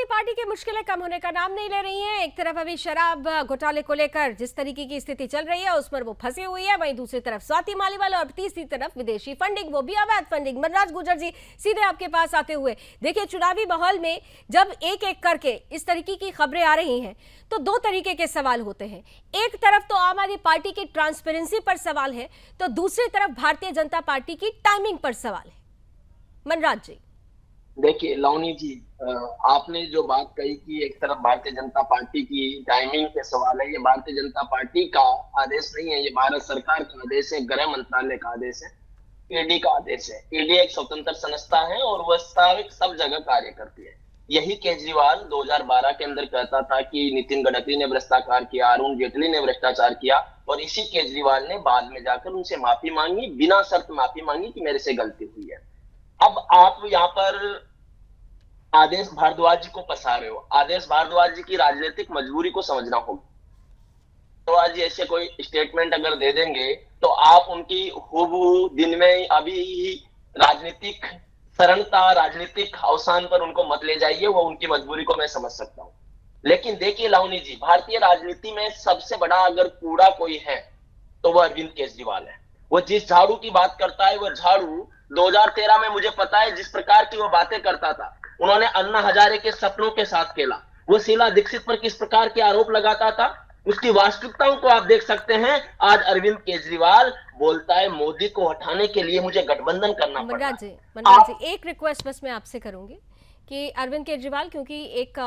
आदमी पार्टी की मुश्किलें कम होने का नाम नहीं ले रही हैं। एक तरफ अभी शराब घोटाले को लेकर जिस तरीके की स्थिति चल रही है उस पर वो फंसी हुई है, वहीं दूसरी तरफ स्वाति मालीवाल और तीसरी तरफ विदेशी फंडिंग, वो भी अवैध फंडिंग। मनराज गुर्जर जी, सीधे आपके पास आते हुए, देखिए चुनावी माहौल में जब एक एक करके इस तरीके की खबरें आ रही हैं तो दो तरीके के सवाल होते हैं। एक तरफ तो आम आदमी पार्टी की ट्रांसपेरेंसी पर सवाल है, तो दूसरी तरफ भारतीय जनता पार्टी की टाइमिंग पर सवाल है। मनराज जी, देखिए लावनी जी, आपने जो बात कही कि एक तरफ भारतीय जनता पार्टी की टाइमिंग के सवाल है, ये भारतीय जनता पार्टी का आदेश नहीं है, ये भारत सरकार का आदेश है, गृह मंत्रालय का आदेश है, ईडी का आदेश है। ईडी एक स्वतंत्र संस्था है और वह सब जगह कार्य करती है। यही केजरीवाल 2012 के अंदर कहता था कि नितिन गडकरी ने भ्रष्टाचार किया, अरुण जेटली ने भ्रष्टाचार किया, और इसी केजरीवाल ने बाद में जाकर उनसे माफी मांगी, बिना शर्त माफी मांगी कि मेरे से गलती हुई है। अब आप यहाँ पर आदेश भारद्वाज जी को फंसा रहे हो। आदेश भारद्वाज जी की राजनीतिक मजबूरी को समझना होगा। भारद्वाज जी ऐसे कोई स्टेटमेंट अगर दे देंगे तो आप उनकी हूबहू दिन में अभी ही राजनीतिक सरलता, राजनीतिक अवसान पर उनको मत ले जाइए, वो उनकी मजबूरी को मैं समझ सकता हूं। लेकिन देखिए लावनी जी, भारतीय राजनीति में सबसे बड़ा अगर कूड़ा कोई है तो वह अरविंद केजरीवाल है। वो जिस झाड़ू की बात करता है, वह झाड़ू 2013 में मुझे पता है जिस प्रकार की वो बातें करता था, उन्होंने अन्ना हजारे के सपनों के साथ खेला। वो शीला दीक्षित पर किस प्रकार के आरोप लगाता था, उसकी वास्तविकताओं को आप देख सकते हैं। आज अरविंद केजरीवाल बोलता है मोदी को हटाने के लिए मुझे गठबंधन करना पड़ा। मनराज जी, एक रिक्वेस्ट बस मैं आपसे करूंगी कि अरविंद केजरीवाल, क्योंकि एक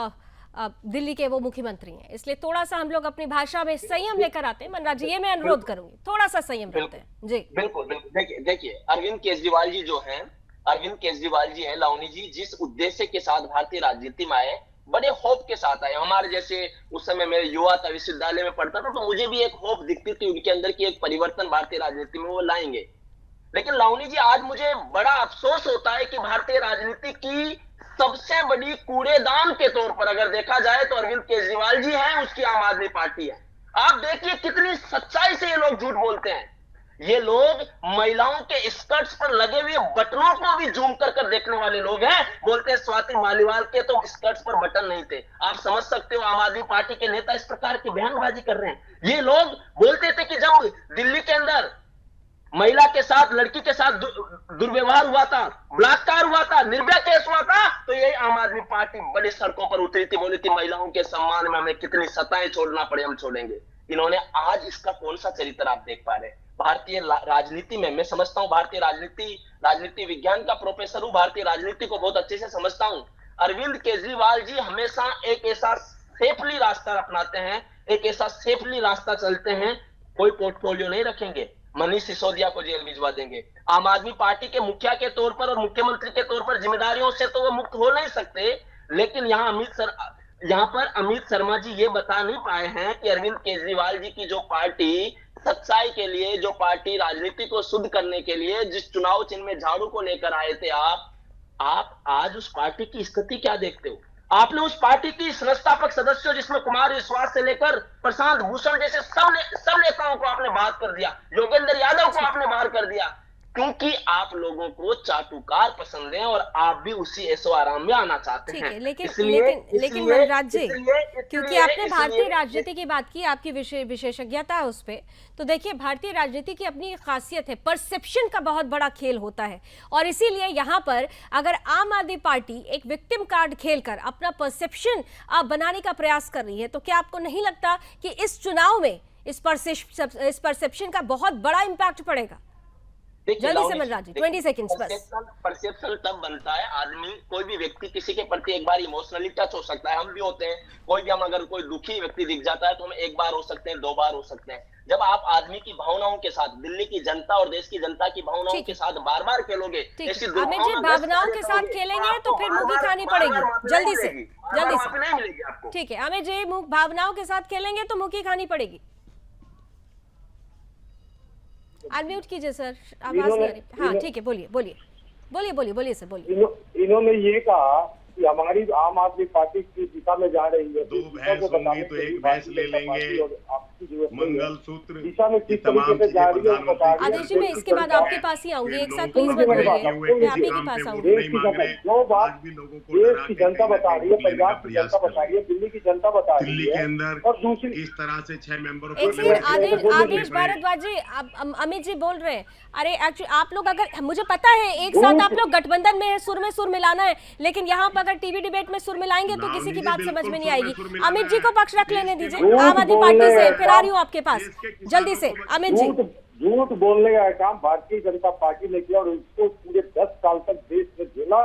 दिल्ली के वो मुख्यमंत्री हैं, इसलिए थोड़ा सा हम लोग अपनी भाषा में संयम लेकर आते हैं। मनराज जी, ये मैं अनुरोध करूंगी, थोड़ा सा संयम रखते हैं जी। बिल्कुल बिल्कुल। देखिए अरविंद केजरीवाल जी जो हैं, अरविंद केजरीवाल जी हैं लावनी जी, जिस उद्देश्य के साथ भारतीय राजनीति में आए, बड़े होप के साथ आए। हमारे जैसे उस समय मैं युवा था, विश्वविद्यालय में पढ़ता था, तो मुझे भी एक होप दिखती थी उनके अंदर की एक परिवर्तन भारतीय राजनीति में वो लाएंगे। लेकिन लावनी जी, आज मुझे बड़ा अफसोस होता है कि भारतीय राजनीति की सबसे बड़ी कूड़ेदान के तौर पर अगर देखा जाए तो अरविंद केजरीवाल जी हैं, उसकी आम आदमी पार्टी है। आप देखिए कितनी सच्चाई से ये लोग झूठ बोलते हैं। ये लोग महिलाओं के स्कर्ट्स पर लगे हुए बटनों को भी जूम कर देखने वाले लोग हैं। बोलते हैं स्वाति मालीवाल के तो स्कर्ट्स पर बटन नहीं थे। आप समझ सकते हो आम आदमी पार्टी के नेता इस प्रकार की बयानबाजी कर रहे हैं। ये लोग बोलते थे कि जब दिल्ली के अंदर महिला के साथ, लड़की के साथ दुर्व्यवहार हुआ था, बलात्कार हुआ था, निर्भया केस हुआ था, तो यही आम आदमी पार्टी बड़ी सड़कों पर उतरी थी, बोली थी महिलाओं के सम्मान में हमें कितनी सताएं छोड़ना पड़े हम छोड़ेंगे। इन्होंने आज इसका कौन सा चरित्र आप देख पा रहे हैं भारतीय राजनीति में? मैं समझता हूं, भारतीय राजनीति विज्ञान का प्रोफेसर हूं, भारतीय राजनीति को बहुत अच्छे से समझता हूं। अरविंद केजरीवाल जी हमेशा एक ऐसा सेफली रास्ता अपनाते हैं, एक ऐसा सेफली रास्ता चलते हैं, कोई पोर्टफोलियो नहीं रखेंगे, मनीष सिसोदिया को जेल भिजवा देंगे। आम आदमी पार्टी के मुखिया के तौर पर और मुख्यमंत्री के तौर पर जिम्मेदारियों से तो वो मुक्त हो नहीं सकते। लेकिन यहाँ पर अमित शर्मा जी ये बता नहीं पाए हैं कि अरविंद केजरीवाल जी की जो पार्टी सच्चाई के लिए, जो पार्टी राजनीति को शुद्ध करने के लिए जिस चुनाव चिन्ह में झाड़ू को लेकर आए थे, आप आज उस पार्टी की स्थिति क्या देखते हो? आपने उस पार्टी की संस्थापक सदस्यों, जिसमें कुमार विश्वास से लेकर प्रशांत भूषण जैसे सब नेताओं को आपने बाहर कर दिया, योगेंद्र यादव को आपने बाहर कर दिया, क्योंकि आप लोगों को चाटुकार पसंद है और आप भी उसी ऐशो आराम में आना चाहते हैं। लेकिन मनराज जी, क्योंकि आपने भारतीय राजनीति की बात की, आपकी विशेषज्ञता है उस पे, तो देखिए भारतीय राजनीति की अपनी खासियत है, परसेप्शन का बहुत बड़ा खेल होता है, और इसीलिए यहाँ पर अगर आम आदमी पार्टी एक विक्टिम कार्ड खेलकर अपना परसेप्शन बनाने का प्रयास कर रही है, तो क्या आपको नहीं लगता कि इस चुनाव में इस परसेप्शन का बहुत बड़ा इम्पैक्ट पड़ेगा? जल्दी से मनराज जी, 20 सेकंड्स बस। परसेप्शन तब बनता है, आदमी, कोई भी व्यक्ति किसी के प्रति एक बार इमोशनली टच हो सकता है, हम भी होते हैं, कोई भी, हम अगर कोई दुखी व्यक्ति दिख जाता है तो हम एक बार हो सकते हैं, दो बार हो सकते हैं। जब आप आदमी की भावनाओं के साथ, दिल्ली की जनता और देश की जनता की भावनाओं के साथ बार बार खेलोगे, ऐसी भावनाओं के साथ खेलेंगे तो फिर मुंह की खानी पड़ेगी। जल्दी से नहीं मिलेगी आपको। ठीक है, अमित जी, भावनाओं के साथ खेलेंगे तो मुंह की खानी पड़ेगी। अनम्यूट कीजिए सर, आवाज नहीं आ रही। हाँ ठीक है, बोलिए सर, बोलिए। इन्होंने ये कहा कि हमारी आम आदमी पार्टी की दिशा में जा रही है, दो भैंस होंगी तो एक भैंस ले लेंगे। की जरूरत नहीं है। मंगलसूत्र दिशा में किस तमाम तरीके से चीजें जा रही है प्रधानमंत्री बता रही है। आदेश जी, मैं इसके बाद आपके पास ही आऊंगी, एक साथ प्लीज मत बोलिए, मैं आप ही के पास आऊंगी। देश की जनता जो बात देश की जनता बता रही है, पंजाब की जनता बता रही है, दिल्ली की जनता बता रही दिल्ली के है, अंदर और दूसरी इस तरह से 6 मेंबरों एक सेकंड, आदेश भारद्वाज जी, अमित जी बोल रहे हैं, अरे एक्चुअली आप लोग, अगर मुझे पता है एक साथ आप लोग गठबंधन में सुर मिलाना है, लेकिन यहाँ पर अगर टीवी डिबेट में सुर मिलाएंगे तो किसी की बात समझ में नहीं आएगी। अमित जी को पक्ष रख लेने दीजिए, आम आदमी पार्टी से फिर आ रही हूँ आपके पास जल्दी से। अमित जी, झूठ बोलने का काम भारतीय जनता पार्टी ने किया और उसको पूरे 10 साल तक देश में झेला,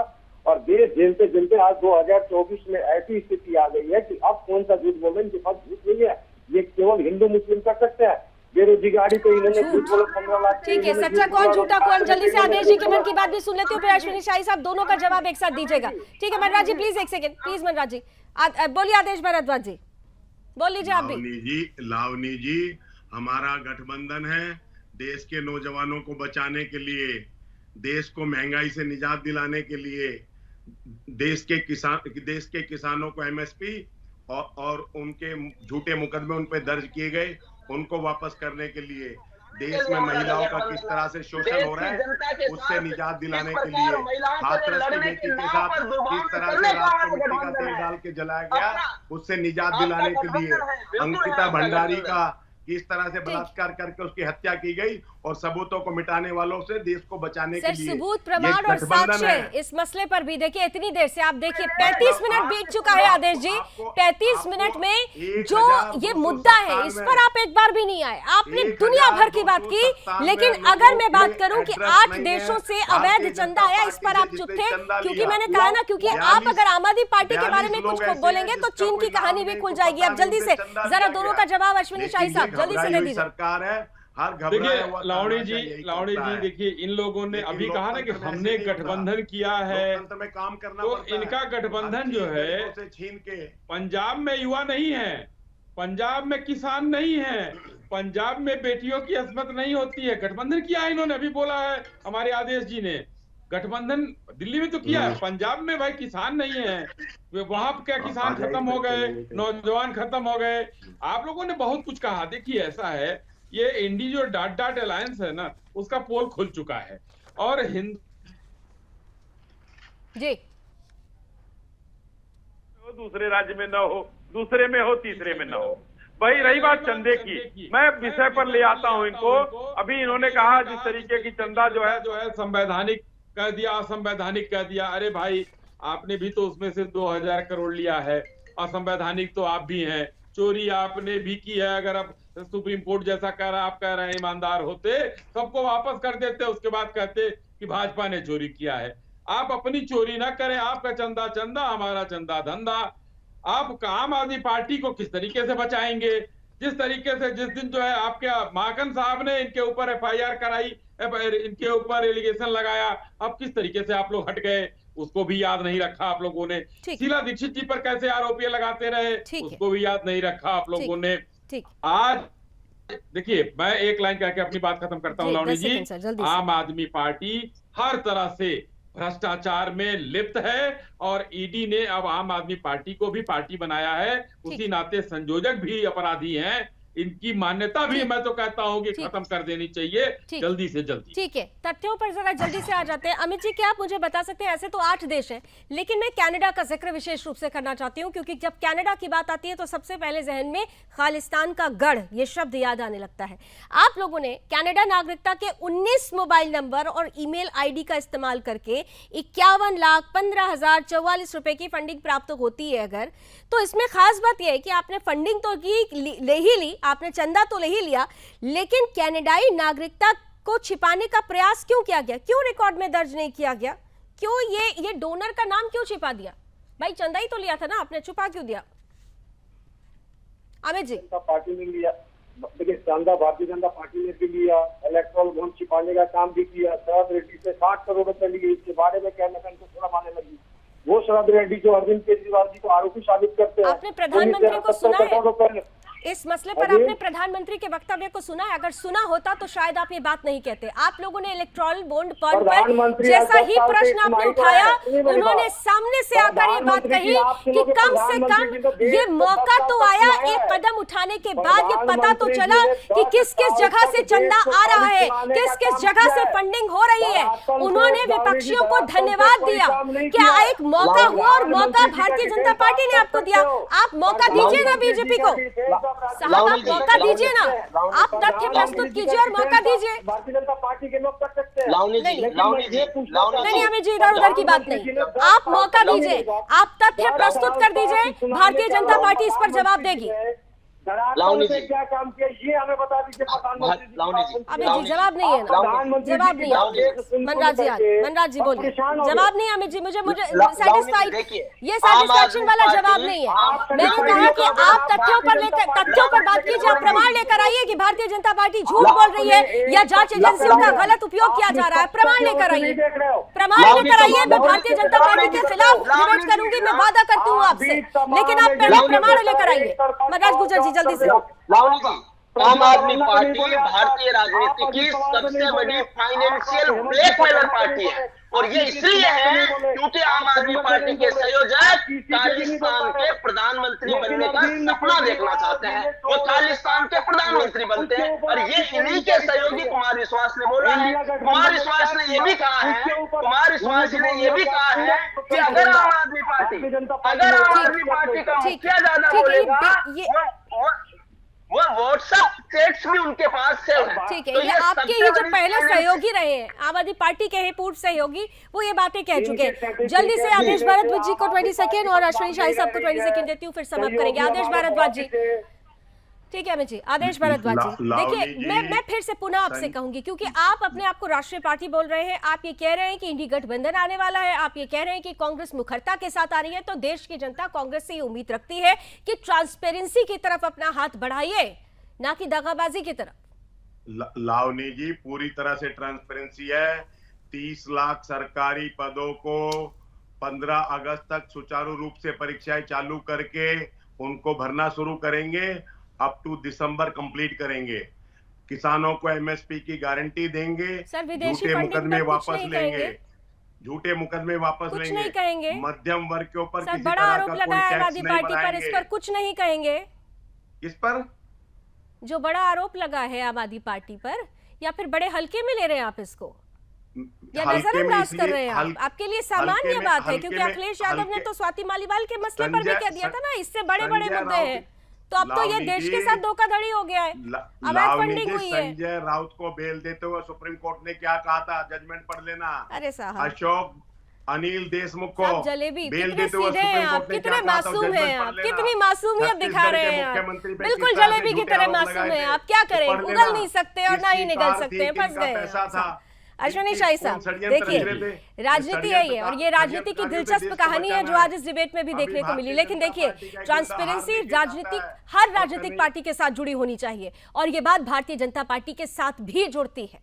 और देश झेलते झेलते आज 2024 में ऐसी स्थिति आ गई है कि अब कौन सा झूठ बोले, इनके पास झूठ नहीं है, ये केवल हिंदू मुस्लिम कर सकते हैं। बेरोजगारी तो इन्होंने झूठ बोला 15 लाख। ठीक है, सच्चा कौन झूठा कौन, जल्दी से आदेश जी के मन की बात भी सुन लेती हूँ, फिर अश्विनी शाही साहब दोनों का जवाब एक साथ दीजिएगा। ठीक है मनराज जी, प्लीज एक सेकंड, प्लीज मनराज जी बोलिए। आदेश भारद्वाज जी बोल लीजिए आप भी। लावनी जी, हमारा गठबंधन है देश के नौजवानों को बचाने के लिए, देश को महंगाई से निजात दिलाने के लिए, देश के किसानों को एमएसपी और उनके झूठे मुकदमे उन पे दर्ज किए गए उनको वापस करने के लिए, देश में महिलाओं का किस तरह से शोषण हो रहा है उससे निजात दिलाने के लिए, हाथरस की बेटी के साथ किस तरह से रात को मिट्टी का तेल डाल के जलाया गया उससे निजात दिलाने के लिए, अंकिता भंडारी का किस तरह से बलात्कार करके उसकी हत्या की गई और सबूतों को मिटाने वालों से देश को बचाने के लिए सबूत, प्रमाण और साक्ष्य इस मसले पर भी देखिए। इतनी देर से आप देखिए 35 मिनट बीत चुका है आदेश जी, 35 मिनट में जो ये मुद्दा है इस पर आप एक बार भी नहीं आए। आपने दुनिया भर की बात की, लेकिन अगर मैं बात करूं कि 8 देशों से अवैध चंदा आया, इस पर आप चुप थे, क्योंकि मैंने कहा ना, क्योंकि आप अगर आम आदमी पार्टी के बारे में कुछ बोलेंगे तो चीन की कहानी भी खुल जाएगी। अब जल्दी से जरा दोनों का जवाब अश्विनी शाही साहब जल्दी से दे दीजिए। सरकार है, हर देखिए लावणी जी देखिए, इन लोगों ने अभी कहा ना कि हमने गठबंधन किया है, में काम करना तो इनका गठबंधन जो है छीन के, पंजाब में युवा नहीं है, पंजाब में किसान नहीं है, पंजाब में बेटियों की अस्मत नहीं होती है। गठबंधन किया है इन्होंने, अभी बोला है हमारे आदेश जी ने, गठबंधन दिल्ली में तो किया है, पंजाब में भाई किसान नहीं है, वहां क्या किसान खत्म हो गए, नौजवान खत्म हो गए। आप लोगों ने बहुत कुछ कहा। देखिए ऐसा है, ये इंडी जो डाट अलायंस है ना, उसका पोल खुल चुका है, और हिंदू जी दूसरे राज्य में न हो, दूसरे में हो, तीसरे में न हो। वही रही बात चंदे की, मैं विषय पर ले आता हूं इनको। अभी इन्होंने कहा जिस तरीके की चंदा जो है संवैधानिक कह दिया, असंवैधानिक कह दिया। अरे भाई, आपने भी तो उसमें से 2000 करोड़ लिया है, असंवैधानिक तो आप भी हैं, चोरी आपने भी की है। अगर अब सुप्रीम कोर्ट जैसा कह रहा, आप कह रहे हैं ईमानदार होते सबको वापस कर देते, उसके बाद कहते कि भाजपा ने चोरी किया है। आप अपनी चोरी ना करें, आपका चंदा चंदा, हमारा चंदा धंधा। आप आम आदमी पार्टी को किस तरीके से बचाएंगे? जिस तरीके से जिस दिन जो है आपके माकन साहब ने इनके ऊपर FIR कराई, इनके ऊपर एलिगेशन लगाया, अब किस तरीके से आप लोग हट गए उसको भी याद नहीं रखा आप लोगों ने। शीला दीक्षित जी पर कैसे आरोप लगाते रहे उसको भी याद नहीं रखा आप लोगों ने। आज देखिए, मैं एक लाइन कह के अपनी बात खत्म करता हूँ लावणी जी। आम आदमी पार्टी हर तरह से भ्रष्टाचार में लिप्त है, और ईडी ने अब आम आदमी पार्टी को भी पार्टी बनाया है, उसी नाते संयोजक भी अपराधी हैं। इनकी मान्यता भी मैं तो कहता हूं कि खत्म कर देनी चाहिए जल्दी से जल्दी। ठीक है, तथ्यों पर जरा जल्दी से आ जाते हैं। अमित जी, क्या आप मुझे बता सकते हैं, ऐसे तो 8 देश हैं, लेकिन मैं कनाडा का जिक्र विशेष रूप से करना चाहती हूं, क्योंकि जब कनाडा की बात आती है तो सबसे पहले जहन में खालिस्तान का गढ़ ये शब्द याद आने लगता है। आप लोगों ने कनाडा नागरिकता के 19 मोबाइल नंबर और ईमेल आईडी का इस्तेमाल करके 51,15,044 रुपए की फंडिंग प्राप्त होती है अगर, तो इसमें खास बात यह है कि आपने फंडिंग तो ले ही ली, आपने चंदा तो ले ही लिया, लेकिन कनाडाई नागरिकता को छिपाने का प्रयास क्यों किया गया? क्यों रिकॉर्ड में दर्ज नहीं किया गया? क्यों ये डोनर का नाम क्यों छिपा दिया? भाई चंदा ही तो लिया था ना, आपने छुपा क्यों दिया? अमित जी, पार्टी ने लिया, देखिए चंदा भारतीय जनता पार्टी ने भी लिया, इलेक्ट्रल बॉन्ड छिपाने का काम भी किया, शरद रेड्डी से 60 करोड़ रुपए लिए, इसके बारे में कहने का इनको थोड़ा मानने लगी। वो शरद रेड्डी जो अरविंद केजरीवाल जी को आरोपी साबित करते हैं, आपने प्रधानमंत्री को सुना है? इस मसले पर आपने प्रधानमंत्री के वक्तव्य को सुना है? अगर सुना होता तो शायद आप ये बात नहीं कहते। आप लोगों ने इलेक्टोरल बॉन्ड पर जैसा ही प्रश्न आपने उठाया, उन्होंने सामने से आकर ये बात कही कि कम से कम ये मौका तो आया, एक कदम उठाने के बाद ये पता तो चला कि किस किस जगह से चंदा आ रहा है, किस किस जगह से फंडिंग हो रही है। उन्होंने विपक्षियों को धन्यवाद दिया। क्या एक मौका हुआ और मौका भारतीय जनता पार्टी ने आपको दिया? आप मौका दीजिए ना बीजेपी को, साहब आप मौका दीजिए ना, आप तथ्य प्रस्तुत कीजिए और मौका दीजिए। भारतीय जनता पार्टी के लोग कर सकते हैं। नहीं हमें जी इधर उधर की बात नहीं, आप मौका दीजिए, आप तथ्य प्रस्तुत कर दीजिए, भारतीय जनता पार्टी इस पर जवाब देगी। लावनी जी क्या काम किया ये हमें बता दीजिए प्रधानमंत्री। अबे जी जवाब नहीं है ना, जवाब नहीं है। मनराज जी बोलिए, जवाब नहीं है अमित जी, मुझे सेटिस्फाइड, ये सेटिस्फैक्शन वाला जवाब नहीं है। मैंने कहा कि आप तथ्यों पर बात कीजिए, आप प्रमाण लेकर आइए कि भारतीय जनता पार्टी झूठ बोल रही है या जांच एजेंसियों का गलत उपयोग किया जा रहा है। प्रमाण लेकर आइए, प्रमाण लेकर आइए। मैं भारतीय जनता पार्टी के खिलाफ डिबेट करूंगी, मैं वादा करती हूँ आपसे, लेकिन आप पहले प्रमाण लेकर आइए। मनराज गुर्जर जी जल्दी से। लावनी जी, आम आदमी पार्टी भारतीय राजनीति की सबसे बड़ी फाइनेंशियल ब्लैकमेलर पार्टी है, और ये इसलिए है क्योंकि आम आदमी पार्टी के संयोजक खालिस्तान के प्रधानमंत्री बनने का सपना देखना चाहते हैं। वो खालिस्तान के प्रधानमंत्री बनते हैं, और ये इन्हीं के सहयोगी कुमार विश्वास ने बोला है। कुमार विश्वास ने ये भी कहा है, कुमार विश्वास ने ये भी कहा है कि अगर आम आदमी पार्टी का मुखिया ज्यादा बोलेगा, वो व्हाट्सएप चैट्स भी उनके पास सेव है। ठीक है, तो ये आपके ही जो पहले सहयोगी रहे हैं, आम आदमी पार्टी के ही पूर्व सहयोगी, वो ये बातें कह चुके हैं। जल्दी से आदेश भारद्वाज जी को 20 सेकेंड और अश्विनी शाही साहब को 20 सेकेंड देती हूँ, फिर समाप्त करेंगे। आदेश भारद्वाज जी, ठीक है अमित जी, आदेश भारद्वाज जी। देखिए मैं फिर से पुनः आपसे कहूंगी, क्योंकि आप अपने आप को राष्ट्रीय पार्टी बोल रहे हैं, आप ये कह रहे हैं कि इंडी गठबंधन आने वाला है, आप ये कह रहे हैं कि कांग्रेस मुखरता के साथ आ रही है, तो देश की जनता कांग्रेस से ये उम्मीद रखती है कि ट्रांसपेरेंसी की तरफ अपना हाथ बढ़ाइए, ना कि दगाबाजी की तरफ। लावनी जी पूरी तरह से ट्रांसपेरेंसी है। 30 लाख सरकारी पदों को 15 अगस्त तक सुचारू रूप से परीक्षाएं चालू करके उनको भरना शुरू करेंगे। अप टू दिसंबर कंप्लीट करेंगे। किसानों को एमएसपी की गारंटी देंगे। झूठे मुकदमे वापस लेंगे, झूठे मुकदमे वापस कुछ लेंगे। नहीं कहेंगे। मध्यम वर्ग के ऊपर किसी बड़ा तरह आरोप का लगाया कोई आम टैक्स आदमी नहीं पार्टी पर, इस पर कुछ नहीं कहेंगे। किस पर? जो बड़ा आरोप लगा है आम आदमी पार्टी पर, या फिर बड़े हल्के में ले रहे हैं आप इसको, या नजरअंदाज कर रहे हैं आप? आपके लिए सामान्य बात है, क्योंकि अखिलेश यादव ने तो स्वाति मालीवाल के मसले पर भी कह दिया था ना, इससे बड़े बड़े मुद्दे हैं। तो अब तो ये देश के साथ धोखाधड़ी हो गया है, अवैध फंडिंग हुई है। संजय राउत को बेल देते हुए सुप्रीम कोर्ट ने क्या कहा था, जजमेंट पढ़ लेना। अरे साहब, अशोक अनिल देशमुख को जलेबी बेल कितने देते हुए सीधे हैं सुप्रीम आप, कोर्ट ने कितने क्या कहा था, मासूम हैं आप, कितनी मासूमियत दिखा छत्तीसगढ़ रहे के हैं आप, मुख्यमंत्री पे बिल्कुल किस तरह जलेबी से की झूठे तरह आरोप मासूम लगाए हैं थे, आप। क्या तो करें, पढ़ उगल लेना। नहीं सकते और ना ही किसकी निगल कार सकते हैं, थी, फंस किसका गए पैसा था, अश्विनी शाही साहब। देखिए राजनीति है ये, और ये राजनीति की दिलचस्प कहानी है जो आज इस डिबेट में भी देखने को मिली। लेकिन देखिए, ट्रांसपेरेंसी राजनीतिक हर राजनीतिक पार्टी के साथ जुड़ी होनी चाहिए, और ये बात भारतीय जनता पार्टी के साथ भी जुड़ती है।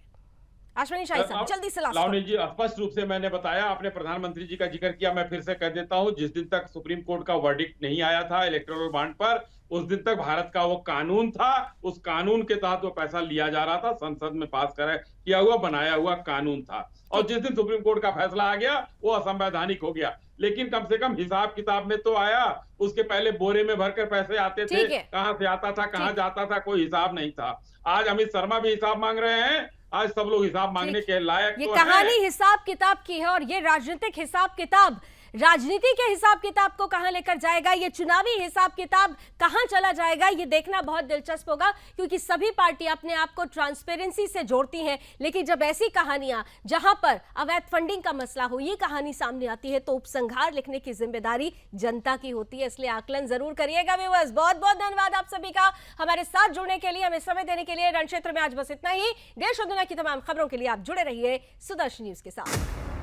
अश्विनी शाही साहब जल्दी से लावनी जी, स्पष्ट रूप से मैंने बताया, आपने प्रधानमंत्री जी का जिक्र किया, मैं फिर से कह देता हूं, जिस दिन तक सुप्रीम कोर्ट का वर्डिक्ट नहीं आया था इलेक्टोरल बॉन्ड पर, उस दिन तक भारत का वो कानून था, उस कानून के तहत वो पैसा लिया जा रहा था, संसद में पास किया हुआ बनाया हुआ कानून था। और जिस दिन सुप्रीम कोर्ट का फैसला आ गया वो असंवैधानिक हो गया। लेकिन कम से कम हिसाब किताब में तो आया, उसके पहले बोरे में भरकर पैसे आते थे, कहां से आता था कहां जाता था, कोई हिसाब नहीं था। आज अमित शर्मा भी हिसाब मांग रहे हैं, आज सब लोग हिसाब मांगने के लायक ये तो कहानी हिसाब किताब की है, और ये राजनीतिक हिसाब किताब राजनीति के हिसाब किताब को कहां लेकर जाएगा, ये चुनावी हिसाब किताब कहां चला जाएगा, ये देखना बहुत दिलचस्प होगा। क्योंकि सभी पार्टी अपने आप को ट्रांसपेरेंसी से जोड़ती हैं, लेकिन जब ऐसी कहानियां जहां पर अवैध फंडिंग का मसला हो, ये कहानी सामने आती है, तो उपसंहार लिखने की जिम्मेदारी जनता की होती है। इसलिए आकलन जरूर करिएगा व्यूअर्स। बहुत बहुत धन्यवाद आप सभी का हमारे साथ जुड़ने के लिए, हमें समय देने के लिए। रण क्षेत्र में आज बस इतना ही। देश और दुनिया की तमाम खबरों के लिए आप जुड़े रहिए सुदर्शन न्यूज के साथ।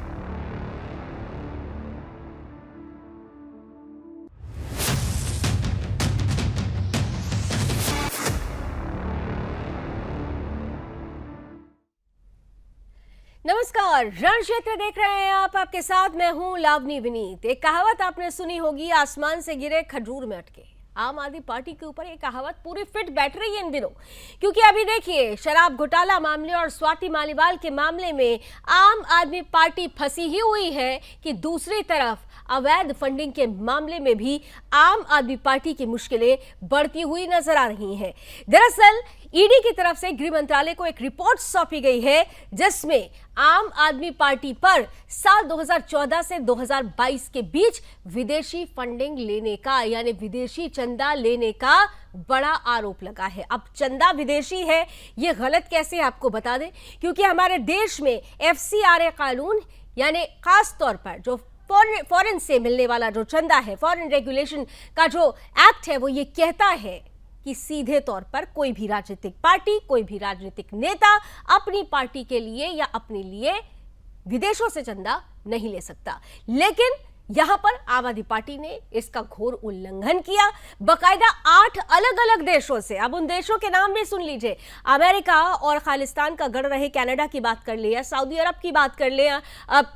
नमस्कार, रण क्षेत्र देख रहे हैं आप, आपके साथ मैं हूं लावनी विनीत। एक कहावत आपने सुनी होगी, आसमान से गिरे खजूर में अटके। आम आदमी पार्टी के ऊपर ये कहावत पूरी फिट बैठ रही है इन दिनों, क्योंकि अभी देखिए शराब घोटाला मामले और स्वाति मालीवाल के मामले में आम आदमी पार्टी फंसी ही हुई है कि दूसरी तरफ अवैध फंडिंग के मामले में भी आम आदमी पार्टी की मुश्किलें बढ़ती हुई नजर आ रही हैं। दरअसल ईडी की तरफ से गृह मंत्रालय को एक रिपोर्ट सौंपी गई है जिसमें आम आदमी पार्टी पर साल 2014 से 2022 के बीच विदेशी फंडिंग लेने का यानी विदेशी चंदा लेने का बड़ा आरोप लगा है। अब चंदा विदेशी है ये गलत कैसे आपको बता दें, क्योंकि हमारे देश में FCRA कानून यानी खास तौर पर जो फॉरेन से मिलने वाला जो चंदा है, फॉरेन रेगुलेशन का जो एक्ट है, वो ये कहता है कि सीधे तौर पर कोई भी राजनीतिक पार्टी, कोई भी राजनीतिक नेता अपनी पार्टी के लिए या अपने लिए विदेशों से चंदा नहीं ले सकता। लेकिन यहां पर आम आदमी पार्टी ने इसका घोर उल्लंघन किया, बकायदा 8 अलग अलग देशों से। अब उन देशों के नाम भी सुन लीजिए, अमेरिका और खालिस्तान का गढ़ रहे कनाडा की बात कर ले, सऊदी अरब की बात कर ले,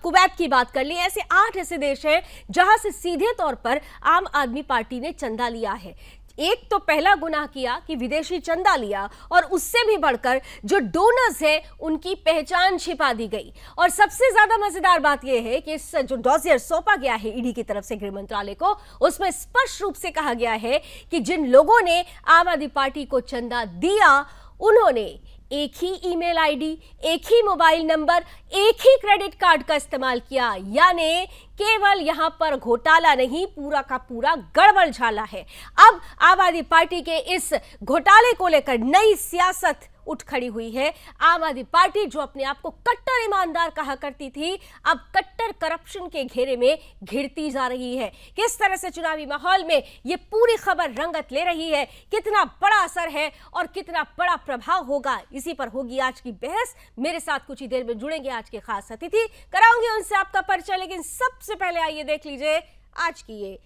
कुवैत की बात कर ले, ऐसे 8 ऐसे देश हैं जहां से सीधे तौर पर आम आदमी पार्टी ने चंदा लिया है। एक तो पहला गुनाह किया कि विदेशी चंदा लिया, और उससे भी बढ़कर जो डोनर्स हैं उनकी पहचान छिपा दी गई। और सबसे ज्यादा मजेदार बात यह है कि इस जो डॉसियर सौंपा गया है ईडी की तरफ से गृह मंत्रालय को, उसमें स्पष्ट रूप से कहा गया है कि जिन लोगों ने आम आदमी पार्टी को चंदा दिया उन्होंने एक ही ईमेल आईडी, एक ही मोबाइल नंबर, एक ही क्रेडिट कार्ड का इस्तेमाल किया। यानी केवल यहां पर घोटाला नहीं, पूरा का पूरा गड़बड़ झाला है। अब आम आदमी पार्टी के इस घोटाले को लेकर नई सियासत उठ खड़ी हुई है। आम आदमी पार्टी जो अपने आप को कट्टर ईमानदार कहा करती थी, अब कट्टर करप्शन के घेरे में घिरती जा रही है। किस तरह से चुनावी माहौल में ये पूरी खबर रंगत ले रही है, कितना बड़ा असर है और कितना बड़ा प्रभाव होगा, इसी पर होगी आज की बहस। मेरे साथ कुछ ही देर में जुड़ेंगे आज के खास अतिथि, कराऊंगी उनसे आपका परिचय, लेकिन सबसे पहले आइए देख लीजिए आज की ये।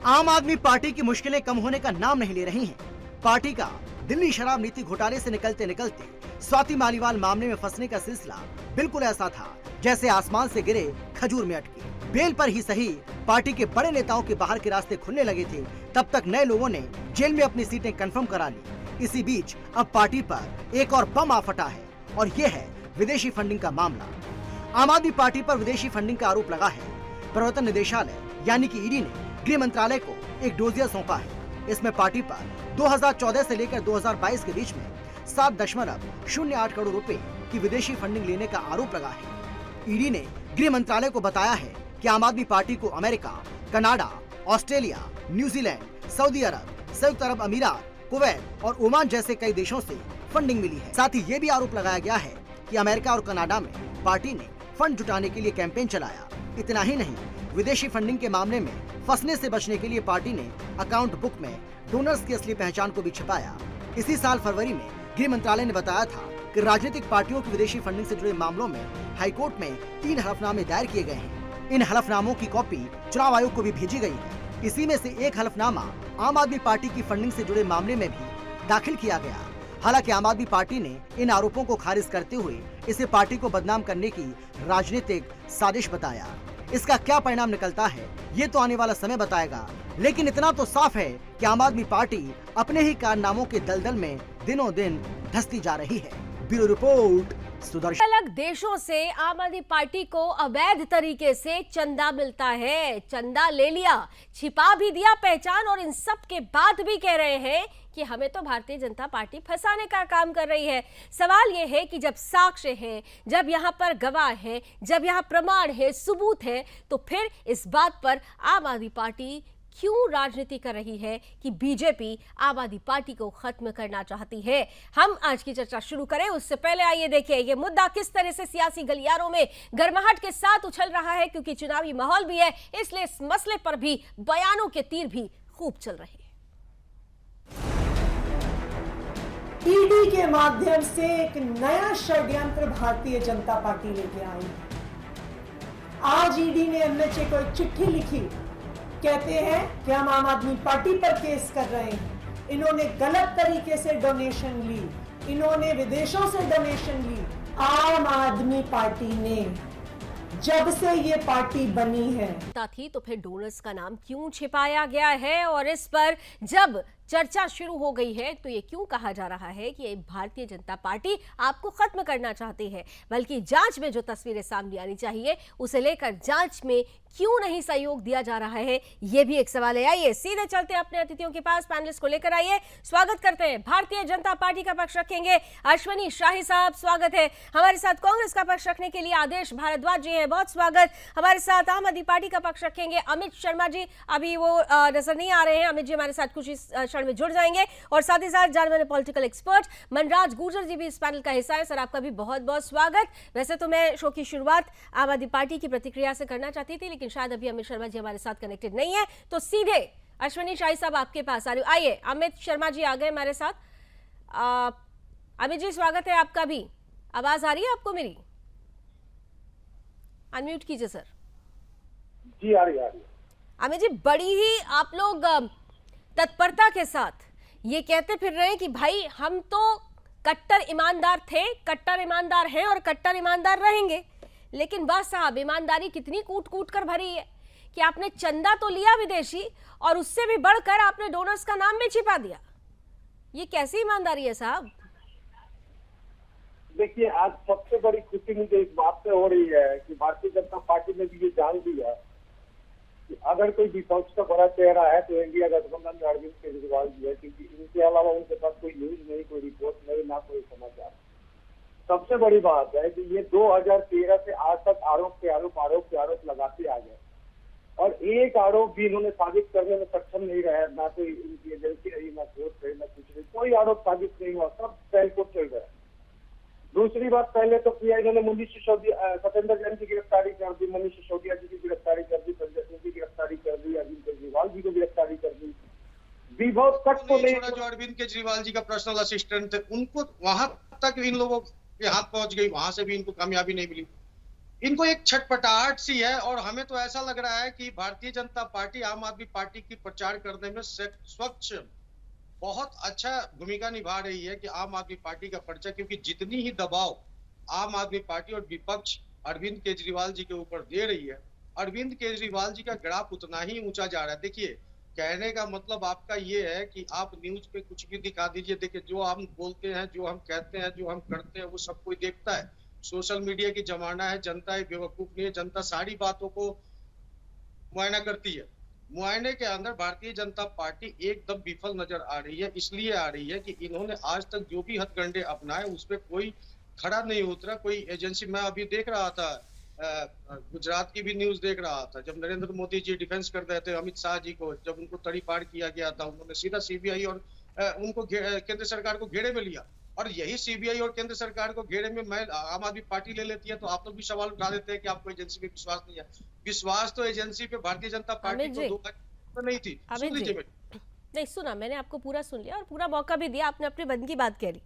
आम आदमी पार्टी की मुश्किलें कम होने का नाम नहीं ले रही हैं। पार्टी का दिल्ली शराब नीति घोटाले से निकलते निकलते स्वाति मालीवाल मामले में फंसने का सिलसिला बिल्कुल ऐसा था जैसे आसमान से गिरे खजूर में अटके। बेल पर ही सही पार्टी के बड़े नेताओं के बाहर के रास्ते खुलने लगे थे, तब तक नए लोगों ने जेल में अपनी सीटें कंफर्म करा ली। इसी बीच अब पार्टी पर एक और बम आ फटा है और ये है विदेशी फंडिंग का मामला। आम आदमी पार्टी पर विदेशी फंडिंग का आरोप लगा है। प्रवर्तन निदेशालय यानी कि ईडी ने गृह मंत्रालय को एक डोजियर सौंपा है। इसमें पार्टी पर 2014 से लेकर 2022 के बीच में 7.08 करोड़ रुपए की विदेशी फंडिंग लेने का आरोप लगा है। ईडी ने गृह मंत्रालय को बताया है कि आम आदमी पार्टी को America, Canada, Australia, New Zealand, Saudi Arab, संयुक्त अरब अमीरात, कुवैत और ओमान जैसे कई देशों से फंडिंग मिली है। साथ ही ये भी आरोप लगाया गया है कि अमेरिका और कनाडा में पार्टी ने फंड जुटाने के लिए कैंपेन चलाया। इतना ही नहीं, विदेशी फंडिंग के मामले में फंसने से बचने के लिए पार्टी ने अकाउंट बुक में डोनर्स की असली पहचान को भी छिपाया। इसी साल फरवरी में गृह मंत्रालय ने बताया था कि राजनीतिक पार्टियों की विदेशी फंडिंग से जुड़े मामलों में हाईकोर्ट में 3 हलफनामे दायर किए गए हैं। इन हलफनामों की कॉपी चुनाव आयोग को भी भेजी गई है। इसी में से एक हलफनामा आम आदमी पार्टी की फंडिंग से जुड़े मामले में भी दाखिल किया गया। हालांकि आम आदमी पार्टी ने इन आरोपों को खारिज करते हुए इसे पार्टी को बदनाम करने की राजनीतिक साजिश बताया। इसका क्या परिणाम निकलता है ये तो आने वाला समय बताएगा, लेकिन इतना तो साफ है कि आम आदमी पार्टी अपने ही कारनामों के दलदल में दिनों दिन धंसती जा रही है। Bureau report, Sudarshan. अलग देशों से आम आदमी पार्टी को अवैध तरीके से चंदा मिलता है। चंदा ले लिया, छिपा भी दिया पहचान, और इन सब के बाद भी कह रहे हैं कि हमें तो भारतीय जनता पार्टी फंसाने का काम कर रही है। सवाल यह है कि जब साक्ष्य है, जब यहाँ पर गवाह है, जब यहाँ प्रमाण है, सबूत है, तो फिर इस बात पर आम आदमी पार्टी क्यों राजनीति कर रही है कि बीजेपी आम आदमी पार्टी को खत्म करना चाहती है। हम आज की चर्चा शुरू करें उससे पहले आइए देखिए ये मुद्दा किस तरह से सियासी गलियारों में गर्माहट के साथ उछल रहा है, क्योंकि चुनावी माहौल भी है, इसलिए इस मसले पर भी बयानों के तीर भी खूब चल रहे हैं। ईडी के माध्यम से एक नया षड्यंत्र भारतीय जनता पार्टी लेके आई। आज ईडी ने एमएचए को एक चिट्ठी लिखी, कहते हैं कि हम आम आदमी पार्टी पर केस कर रहे हैं। इन्होंने गलत तरीके से डोनेशन ली, इन्होंने विदेशों से डोनेशन ली। आम आदमी पार्टी ने जब से ये पार्टी बनी है। थी तो फिर डोनर्स का नाम क्यों छिपाया गया है, और इस पर जब चर्चा शुरू हो गई है तो ये क्यों कहा जा रहा है कि भारतीय जनता पार्टी आपको खत्म करना चाहती है, बल्कि जांच में जो तस्वीरें सामने आनी चाहिए उसे लेकर जांच में क्यों नहीं सहयोग दिया जा रहा है, ये भी एक सवाल है। आइए सीधे चलते हैं अपने अतिथियों के पास, पैनलिस्ट को लेकर आइए। स्वागत करते हैं, भारतीय जनता पार्टी का पक्ष रखेंगे अश्वनी शाही साहब, स्वागत है। हमारे साथ कांग्रेस का पक्ष रखने के लिए आदेश भारद्वाज जी है, बहुत स्वागत। हमारे साथ आम आदमी पार्टी का पक्ष रखेंगे अमित शर्मा जी, अभी वो नजर नहीं आ रहे हैं, अमित जी हमारे साथ कुछ इस क्षण में जुड़ जाएंगे, और साथ ही साथ जाने माने पॉलिटिकल एक्सपर्ट मनराज गुर्जर जी भी इस पैनल का हिस्सा है। सर आपका भी बहुत बहुत स्वागत। वैसे तो मैं शो की शुरुआत आम आदमी पार्टी की प्रतिक्रिया से करना चाहती थी, लेकिन शायद अभी अमित शर्मा जी हमारे साथ कनेक्टेड नहीं है, तो सीधे अश्वनी शाही साहब आपके पास आ रही हूं। आइए, अमित शर्मा जी आ गए हमारे साथ। अमित जी स्वागत है आपका भी। आवाज आ रही है आपको मेरी? अनम्यूट कीजिए सर। जी आ रही है। अमित जी, बड़ी ही आप लोग तत्परता के साथ ये कहते फिर रहे हैं कि भाई हम तो कट्टर ईमानदार थे, कट्टर ईमानदार हैं और कट्टर ईमानदार रहेंगे, लेकिन बस साहब ईमानदारी कितनी कूट कूट कर भरी है कि आपने चंदा तो लिया विदेशी और उससे भी बढ़कर आपने डोनर्स का नाम भी छिपा दिया। ये कैसी ईमानदारी है साहब? देखिए, आज सबसे बड़ी खुशी मुझे इस बात से हो रही है कि भारतीय जनता पार्टी ने भी ये जान लिया कि अगर कोई विपक्ष का बड़ा चेहरा है तो इंडिया गठबंधन में अरविंद केजरीवाल जी है, क्योंकि इनके अलावा उनके पास कोई न्यूज नहीं, कोई रिपोर्ट नहीं, ना कोई समाचार। सबसे बड़ी बात है कि ये 2013 से आज तक आरोप पे आरोप लगाते आ गए, और एक आरोप भी इन्होंने साबित करने में सक्षम नहीं रहे। ना कोई इनकी एजेंसी रही, ना कोर्ट रही, ना कुछ नहीं, कोई आरोप साबित नहीं हुआ, सब ट्रायल कोर्ट चल रहा है। दूसरी बात, पहले तो किया इन्होंने मनीष सिसोदिया, सत्येंद्र जैन की गिरफ्तारी कर दी, मनीष सिसोदिया जी की गिरफ्तारी कर दी, संजय सिंह की गिरफ्तारी कर दी, अरविंद केजरीवाल जी को गिरफ्तारी कर दी। विभव तक को नहीं, जो अरविंद केजरीवाल जी का पर्सनल असिस्टेंट थे उनको वहां तक इन लोगों के हाथ पहुंच गई, वहां से भी इनको कामयाबी नहीं मिली। इनको एक छटपटाहट सी है, और हमें तो ऐसा लग रहा है कि भारतीय जनता पार्टी आम आदमी पार्टी की प्रचार करने में स्वच्छ बहुत अच्छा भूमिका निभा रही है कि आम आदमी पार्टी का पर्चा, क्योंकि जितनी ही दबाव आम आदमी पार्टी और विपक्ष अरविंद केजरीवाल जी के ऊपर दे रही है, अरविंद केजरीवाल जी का ग्राफ उतना ही ऊंचा जा रहा है। देखिए, कहने का मतलब आपका ये है कि आप न्यूज पे कुछ भी दिखा दीजिए, देखिए जो हम बोलते हैं, जो हम कहते हैं, जो हम करते हैं, वो सब कोई देखता है। सोशल मीडिया की जमाना है, जनता एक बेवकूफ नहीं है, जनता सारी बातों को मुआयना करती है। मुआयने के अंदर भारतीय जनता पार्टी एकदम विफल नजर आ रही है। इसलिए आ रही है कि इन्होंने आज तक जो भी हथकंडे अपनाए उस पर कोई खड़ा नहीं उतरा, कोई एजेंसी। मैं अभी देख रहा था, गुजरात की भी न्यूज देख रहा था, जब नरेंद्र मोदी जी डिफेंस कर रहे थे अमित शाह जी को, जब उनको तड़ीपार किया गया था, उन्होंने सीधा सीबीआई और उनको केंद्र सरकार को घेरे में लिया। और यही सीबीआई और केंद्र सरकार को घेरे में मैं आम आदमी पार्टी ले लेती है, तो आप लोग भी सवाल उठा देते हैं कि आपको एजेंसी पे विश्वास नहीं है। विश्वास तो एजेंसी पे भारतीय जनता पार्टी को तो नहीं थी। सुन लीजिए, नहीं सुना, मैंने आपको पूरा सुन लिया और पूरा मौका भी दिया, आपने अपने मन की बात कह ली,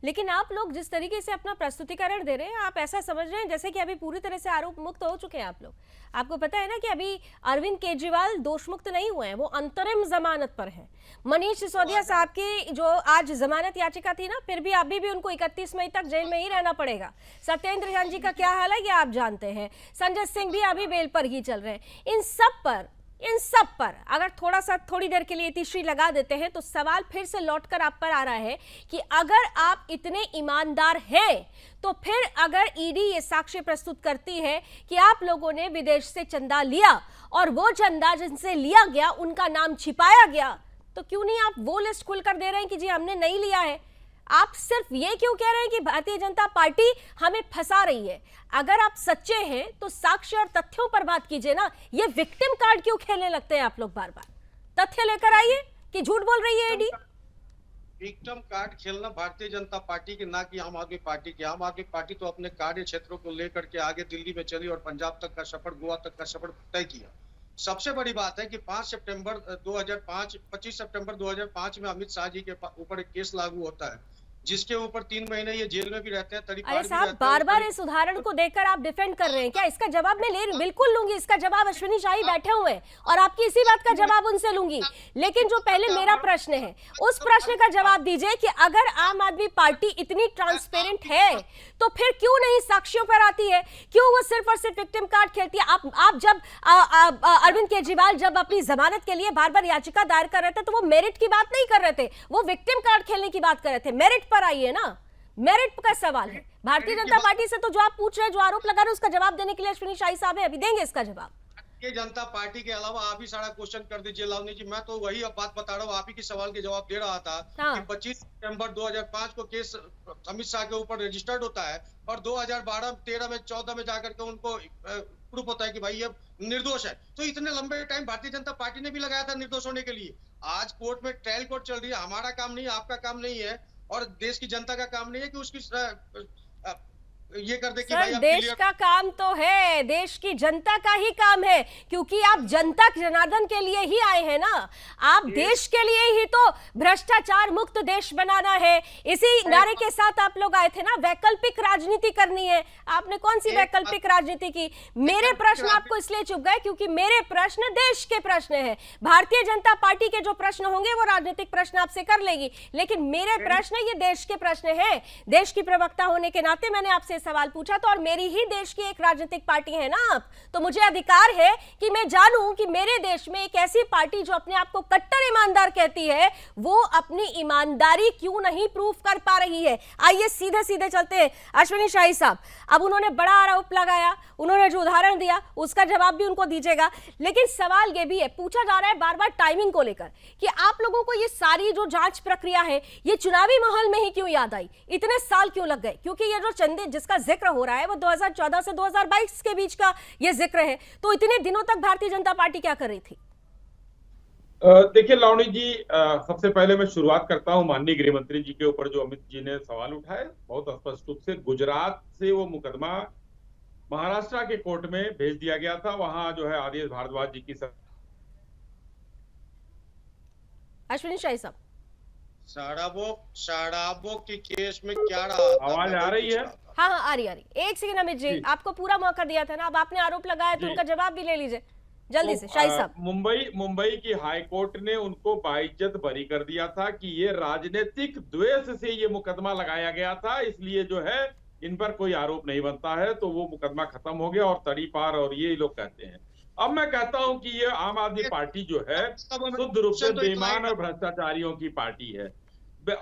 लेकिन आप लोग जिस तरीके से अपना प्रस्तुतिकरण दे रहे हैं, आप ऐसा समझ रहे हैं जैसे कि अभी पूरी तरह से आरोप मुक्त हो चुके हैं आप लोग। आपको पता है ना कि अभी अरविंद केजरीवाल दोष मुक्त नहीं हुए हैं, वो अंतरिम जमानत पर हैं। मनीष सिसोदिया साहब की जो आज जमानत याचिका थी ना, फिर भी अभी भी उनको 31 मई तक जेल में ही रहना पड़ेगा। सत्येंद्र जैन जी का क्या हाल है ये आप जानते हैं, संजय सिंह भी अभी बेल पर ही चल रहे हैं। इन सब पर अगर थोड़ी देर के लिए तीसरी लगा देते हैं तो सवाल फिर से लौटकर आप पर आ रहा है कि अगर आप इतने ईमानदार हैं तो फिर अगर ईडी ये साक्ष्य प्रस्तुत करती है कि आप लोगों ने विदेश से चंदा लिया और वो चंदा जिनसे लिया गया उनका नाम छिपाया गया, तो क्यों नहीं आप वो लिस्ट खुलकर दे रहे हैं कि जी हमने नहीं लिया है? आप सिर्फ ये क्यों कह रहे हैं कि भारतीय जनता पार्टी हमें फंसा रही है? अगर आप सच्चे हैं तो साक्ष्य और तथ्यों पर बात कीजिए ना। ये विक्टिम कार्ड क्यों खेलने लगते हैं आप लोग? बार बार तथ्य लेकर आइए कि झूठ बोल रही है ईडी। विक्टिम कार्ड खेलना भारतीय जनता पार्टी के, ना कि आम आदमी पार्टी के। आम आददमी पार्टी तो अपने कार्य क्षेत्रों को लेकर के आगे दिल्ली में चली और पंजाब तक का सफर, गोवा तक का सफर तय किया। सबसे बड़ी बात है कि 25 सितंबर 2005 में अमित शाह जी के ऊपर एक केस लागू होता है। जिसके ऊपर 3 महीने ये जेल में भी रहते हैं, तड़ी पार अरे भी साहब, रहते हैं। बार बार इस उदाहरण को देखकर आप डिफेंड कर रहे हैं क्या? इसका जवाब मैं बिल्कुल लूंगी, इसका जवाब अश्विनी शाही बैठे हुए हैं और आपकी इसी बात का जवाब उनसे लूंगी। लेकिन जो पहले मेरा प्रश्न है, उस प्रश्न का जवाब दीजिए कि अगर आम आदमी पार्टी इतनी ट्रांसपेरेंट है तो फिर क्यों नहीं साक्ष्यों पर आती है? क्यों वो सिर्फ और सिर्फ विक्टिम कार्ड खेलती है? आप जब अरविंद केजरीवाल जब अपनी जमानत के लिए बार बार याचिका दायर कर रहे थे तो वो मेरिट की बात नहीं कर रहे थे, वो विक्टिम कार्ड खेलने की बात कर रहे थे। मेरिट पर आइए ना, मेरिट का सवाल है। भारतीय जनता पार्टी से तो जो आप पूछ रहे हैं, जो आरोप लगा रहे हैं, उसका जवाब देने के लिए अश्विनी शाही साहब है, अभी देंगे इसका जवाब। भारतीय जनता पार्टी के अलावा आप ही सारा क्वेश्चन कर दीजिए लावनी जी। मैं तो वही अब बात बता रहा हूँ, आप ही के सवाल के जवाब दे रहा था हाँ। कि 25 सितंबर 2005 को केस अमित शाह के ऊपर रजिस्टर्ड होता है और 2012, 13 में, 14 में जाकर के उनको प्रूफ होता है कि भाई ये निर्दोष है। तो इतने लंबे टाइम भारतीय जनता पार्टी ने भी लगाया था निर्दोष होने के लिए। आज कोर्ट में ट्रायल कोर्ट चल रही है, हमारा काम नहीं है, आपका काम नहीं है और देश की जनता का काम नहीं है कि उसकी ये कर दे कि भाई सर, आप देश clear- का काम तो है, देश की जनता का ही काम है, क्योंकि आप जनता जनार्दन के लिए ही आए हैं ना। आप देश के लिए ही तो भ्रष्टाचार मुक्त देश बनाना है, इसी नारे के साथ आप लोग आए थे ना। वैकल्पिक राजनीति करनी है, आपने कौन सी वैकल्पिक राजनीति की? मेरे प्रश्न आपको इसलिए चुप गए क्योंकि मेरे प्रश्न देश के प्रश्न है। भारतीय जनता पार्टी के जो प्रश्न होंगे वो राजनीतिक प्रश्न आपसे कर लेगी, लेकिन मेरे प्रश्न ये देश के प्रश्न है। देश की प्रवक्ता होने के नाते मैंने आपसे सवाल पूछा तो, और मेरी ही देश की एक राजनीतिक पार्टी है ना आप, तो मुझे अधिकार है कि मैं जानूं कि मेरे देश में एक ऐसी पार्टी जो अपने आप को कट्टर ईमानदार कहती है, वो अपनी ईमानदारी क्यों नहीं प्रूफ कर पा रही है। आइए सीधे सीधे चलते हैं अश्विनी शाही साहब। अब उन्होंने बड़ा आरोप लगाया, उन्होंने जो उदाहरण दिया उसका जवाब भी उनको दीजिएगा, लेकिन सवाल ये भी है, पूछा जा रहा है बार बार टाइमिंग को लेकर कि आप लोगों को ये सारी जो जांच प्रक्रिया है ये चुनावी माहौल में ही क्यों याद आई, इतने साल क्यों लग गए? क्योंकि ये जो चंदे जिसका जिक्र हो रहा है वो 2014 से 2022 के बीच का ये जिक्र है, तो इतने दिनों तक भारतीय जनता पार्टी क्या कर रही थी? देखिए लावणी जी, सबसे पहले मैं शुरुआत करता हूं माननीय गृह मंत्री जी के ऊपर जो अमित जी ने सवाल उठाए। बहुत स्पष्ट रूप से गुजरात से वो मुकदमा महाराष्ट्र के कोर्ट में भेज दिया गया था। वहां जो है आदेश भारद्वाज जी की अश्विनी शाही साहब, शराबों की केस में क्या रहा था? आवाज आ रही है? हाँ हाँ, आ रही। एक सेकंड अमित जी, आपको पूरा मौका दिया था ना, अब आपने आरोप लगाया तो उनका जवाब भी ले लीजिए जल्दी से। शाही साहब, मुंबई की हाई कोर्ट ने उनको बाइज्जत बरी कर दिया था कि ये राजनीतिक द्वेष से ये मुकदमा लगाया गया था, इसलिए जो है इन पर कोई आरोप नहीं बनता है, तो वो मुकदमा खत्म हो गया और तड़ी पार, और ये लोग कहते हैं। अब मैं कहता हूं कि ये आम आदमी पार्टी जो है शुद्ध रूप से बेईमान और भ्रष्टाचारियों की पार्टी है।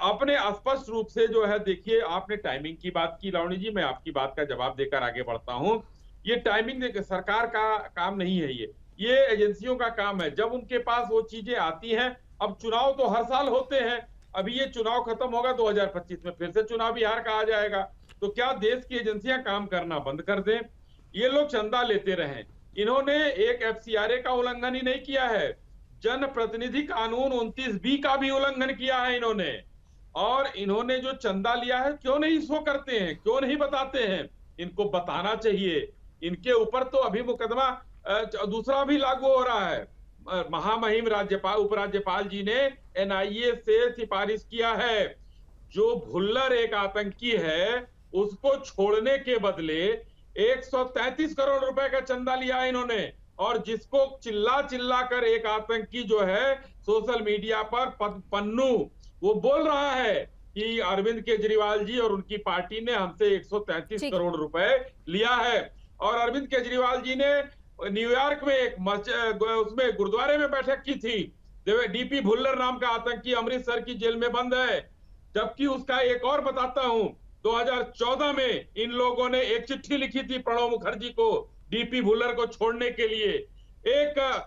अपने स्पष्ट रूप से जो है, देखिए आपने टाइमिंग की बात की लावणी जी, मैं आपकी बात का जवाब देकर आगे बढ़ता हूं। ये टाइमिंग सरकार का काम नहीं है, ये एजेंसियों का काम है। जब उनके पास वो चीजें आती हैं, अब चुनाव तो हर साल होते हैं, अभी ये चुनाव खत्म होगा 2025 में फिर से चुनाव बिहार का आ जाएगा, तो क्या देश की एजेंसियां काम करना बंद कर दें? ये लोग चंदा लेते रहे, इन्होंने एक FCRA का उल्लंघन ही नहीं किया है, जनप्रतिनिधि कानून 29B का भी उल्लंघन किया है इन्होंने। और इन्होंने जो चंदा लिया है, क्यों नहीं इसको करते हैं, क्यों नहीं बताते हैं? इनको बताना चाहिए। इनके ऊपर तो अभी मुकदमा दूसरा भी लागू हो रहा है। महामहिम उपराज्यपाल जी ने NIA से सिफारिश किया है, जो भुल्लर एक आतंकी है उसको छोड़ने के बदले 133 करोड़ रुपए का चंदा लिया है इन्होंने, और जिसको चिल्ला चिल्ला कर एक आतंकी जो है सोशल मीडिया पर पन्नू वो बोल रहा है कि अरविंद केजरीवाल जी और उनकी पार्टी ने हमसे 133 करोड़ रुपए लिया है। और अरविंद केजरीवाल जी ने न्यूयॉर्क में एक उसमें गुरुद्वारे में बैठक की थी। DP भुल्लर नाम का आतंकी अमृतसर की जेल में बंद है। जबकि उसका एक और बताता हूं, 2014 में इन लोगों ने एक चिट्ठी लिखी थी प्रणब मुखर्जी को DP भुल्लर को छोड़ने के लिए। एक